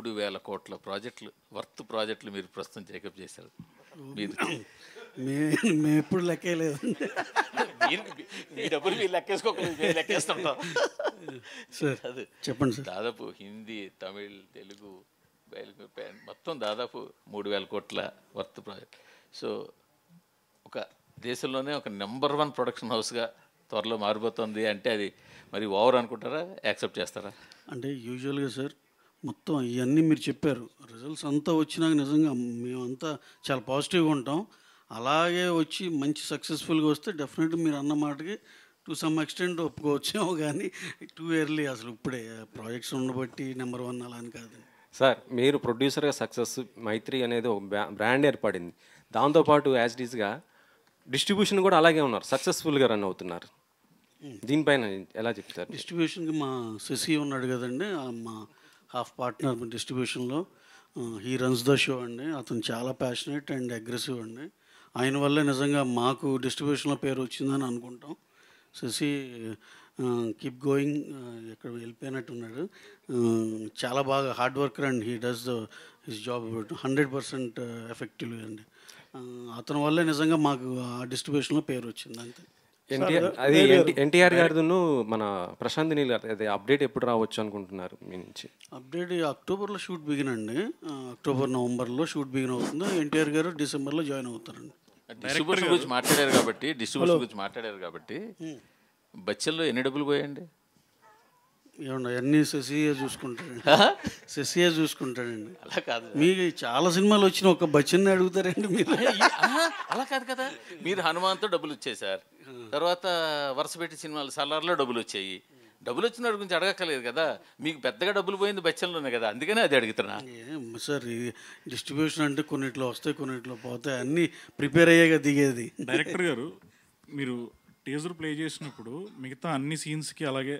3,000 కోట్ల ప్రాజెక్టులు ప్రాజెక్టులు మీరు ప్రస్తుతం టేకప్ చేశారు. మీరు మేము ఎప్పుడు లెక్కలేదు. మీ డబ్బులు మీరు లెక్కేసుకోకలేదు, మేము లెక్కేస్తుంటాం సార్. అది చెప్పండి సార్. దాదాపు హిందీ, తమిళ్, తెలుగు మొత్తం దాదాపు 3,000 కోట్ల ప్రాజెక్ట్. సో ఒక దేశంలోనే ఒక నెంబర్ 1 ప్రొడక్షన్ హౌస్గా త్వరలో మారిపోతుంది అంటే అది మరి ఓవర్ అనుకుంటారా, యాక్సెప్ట్ చేస్తారా? అంటే యూజువల్గా సార్ మొత్తం ఇవన్నీ మీరు చెప్పారు, రిజల్ట్స్ అంతా వచ్చినాక నిజంగా మేమంతా చాలా పాజిటివ్గా ఉంటాం. అలాగే వచ్చి మంచి సక్సెస్ఫుల్గా వస్తే డెఫినెట్గా మీరు అన్న మాటకి టు సమ్ ఎక్స్టెంట్ ఒప్పుకోవచ్చేమో, కానీ టూ ఎర్లీ అసలు ఇప్పుడే ప్రాజెక్ట్స్ ఉండబట్టి నెంబర్ 1 అలా అని కాదు సార్. మీరు ప్రొడ్యూసర్గా సక్సెస్ మైత్రి అనేది ఒక బ్రాండ్ ఏర్పడింది. దాంతోపాటు యాజ్ ఇట్ ఈస్గా డిస్ట్రిబ్యూషన్ కూడా అలాగే ఉన్నారు, సక్సెస్ఫుల్గా రన్ అవుతున్నారు. దీనిపైన ఎలా చెప్తారు? డిస్ట్రిబ్యూషన్కి మా శశి ఉన్నాడు కదండి, మా హాఫ్ పార్ట్నర్ డిస్ట్రిబ్యూషన్లో. హీ రన్స్ ద షో అండి. అతను చాలా ప్యాషనేట్ అండ్ అగ్రెసివ్ అండి. ఆయన వల్లే నిజంగా మాకు డిస్ట్రిబ్యూషన్లో పేరు వచ్చిందని అనుకుంటాం. శశి కీప్ గోయింగ్, ఎక్కడ వెళ్ళిపోయినట్టున్నాడు. చాలా బాగా hard worker and he does his job 100% ఎఫెక్టివ్గా అండి. అతని వల్లే నిజంగా మాకు ఆ డిస్ట్రిబ్యూషన్లో పేరు వచ్చింది అంతే. ఎన్టీఆర్ గారిను మన ప్రశాంత్ నీల్ గారు అదే అప్డేట్ ఎప్పుడు రావచ్చు అనుకుంటున్నారు మీ నుంచి? అప్డేట్ అక్టోబర్లో షూట్ బిగిన్ అండి. అక్టోబర్ నవంబర్లో షూట్ బిగిన్ అవుతుంది. ఎన్టీఆర్ గారు డిసెంబర్లో జాయిన్ అవుతారండి. డిస్ట్రిబ్యూషన్ గురించి మాట్లాడారు కాబట్టి బచ్చల్లో ఎన్ని డబ్బులు పోయండి? ఏమన్నా అన్నీ శశియే చూసుకుంటాడండి. శశియే చూసుకుంటాడండి. అలా కాదు, మీకు చాలా సినిమాలు వచ్చిన ఒక బచ్చన్ని అడుగుతారండి మీరు. అలా కాదు కదా, మీరు హనుమాన్తో డబ్బులు వచ్చాయి సార్, తర్వాత వరుస పెట్టి సినిమాలు సలార్లో డబ్బులు వచ్చాయి. డబ్బులు వచ్చిన వాడి గురించి అడగక్కర్లేదు కదా, మీకు పెద్దగా డబ్బులు పోయింది బచ్చన్లోనే కదా, అందుకనే అది అడుగుతున్నా. సార్ ఈ డిస్ట్రిబ్యూషన్ అంటే కొన్నిట్లో వస్తాయి, కొన్నిట్లో పోతాయి, అన్నీ ప్రిపేర్ అయ్యాక దిగేది. డైరెక్టర్ గారు, మీరు టీజర్ ప్లే చేసినప్పుడు మిగతా అన్ని సీన్స్కి అలాగే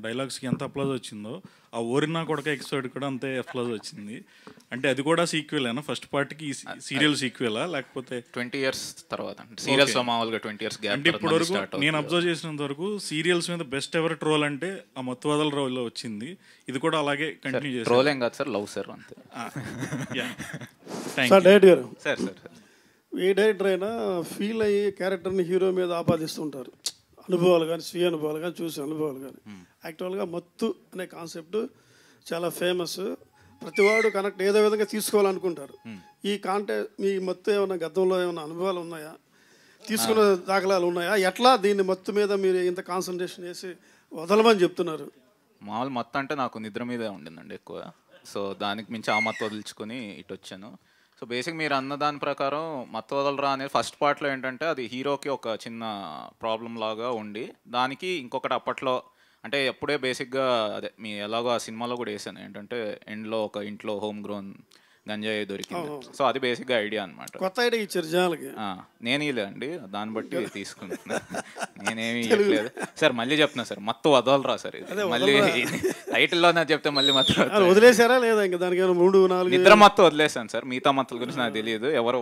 డైలాగ్స్కి ఎంత అప్లాజ్ వచ్చిందో ఆ ఓరినా కొడక ఎపిసోడ్ కూడా అంతే అప్లాజ్ వచ్చింది. అంటే అది కూడా సీక్వెలేనా? ఫస్ట్ పార్ట్కి సీరియల్ సీక్వెలా లేకపోతే 20 years తర్వాత? సీరియల్స్ మామూలుగా 20 years గ్యాప్. అంటే ఇప్పటి వరకు నేను అబ్జర్వ్ చేసినంత వరకు సీరియల్స్ మీద బెస్ట్ ఎవర్ ట్రోల్ అంటే ఆ మత్తువదల రోల్లో వచ్చింది. ఇది కూడా అలాగే కంటిన్యూ చేస్తారు. ట్రోల్ ఏం కాదు సార్, లవ్ సార్ అంతే. సార్ ఏ డైరెక్టర్ అయినా ఫీల్ అయ్యి క్యారెక్టర్ని హీరో మీద ఆపాదిస్తుంటారు. అనుభవాలు కానీ, స్వీయ అనుభవాలు కానీ, చూసే అనుభవాలు కానీ. యాక్చువల్గా మత్తు అనే కాన్సెప్ట్ చాలా ఫేమస్. ప్రతివాడు కనెక్ట్ ఏదో విధంగా తీసుకోవాలనుకుంటారు. ఈ మీ మత్తు ఏమైనా గతంలో ఏమైనా అనుభవాలు ఉన్నాయా, తీసుకున్న దాఖలాలు ఉన్నాయా? ఎట్లా దీన్ని మత్తు మీద మీరు ఇంత కాన్సన్ట్రేషన్ చేసి వదలమని చెప్తున్నారు? మామూలు మత్తు అంటే నాకు నిద్ర మీదే ఉండిందండి ఎక్కువ. సో దానికి మించి ఆ మత్తు వదిలించుకొని ఇటు వచ్చాను. సో బేసిక్ మీరు అన్న దాని ప్రకారం మత్తు వదలరా అనేది ఫస్ట్ పార్ట్లో ఏంటంటే అది హీరోకి ఒక చిన్న ప్రాబ్లం లాగా ఉండి, దానికి ఇంకొకటి అప్పట్లో అంటే ఎప్పుడే బేసిక్గా అదే మీ ఎలాగో ఆ సినిమాలో కూడా వేసాను ఏంటంటే ఎండ్లో ఒక ఇంట్లో హోమ్ గ్రోన్ గంజాయి దొరికింది. సో అది బేసిక్గా ఐడియా అనమాట. కొత్త ఐడియా ఇచ్చారు జనాలకి. నేను ఇలే అండి, దాన్ని బట్టి తీసుకుంటున్నా. నేనేమి ఇవ్వట్లేదు సార్. మళ్ళీ చెప్తున్నా సార్, మత్తు వదలరా సార్. మళ్ళీ టైటిల్లో నాకు చెప్తే మళ్ళీ మత్తు వదిలేసారా లేదా? ఇంకా దానికి 3-4 నిద్ర మత్తు వదిలేసాను సార్. మిగతా మత్తుల గురించి నాకు తెలియదు, ఎవరు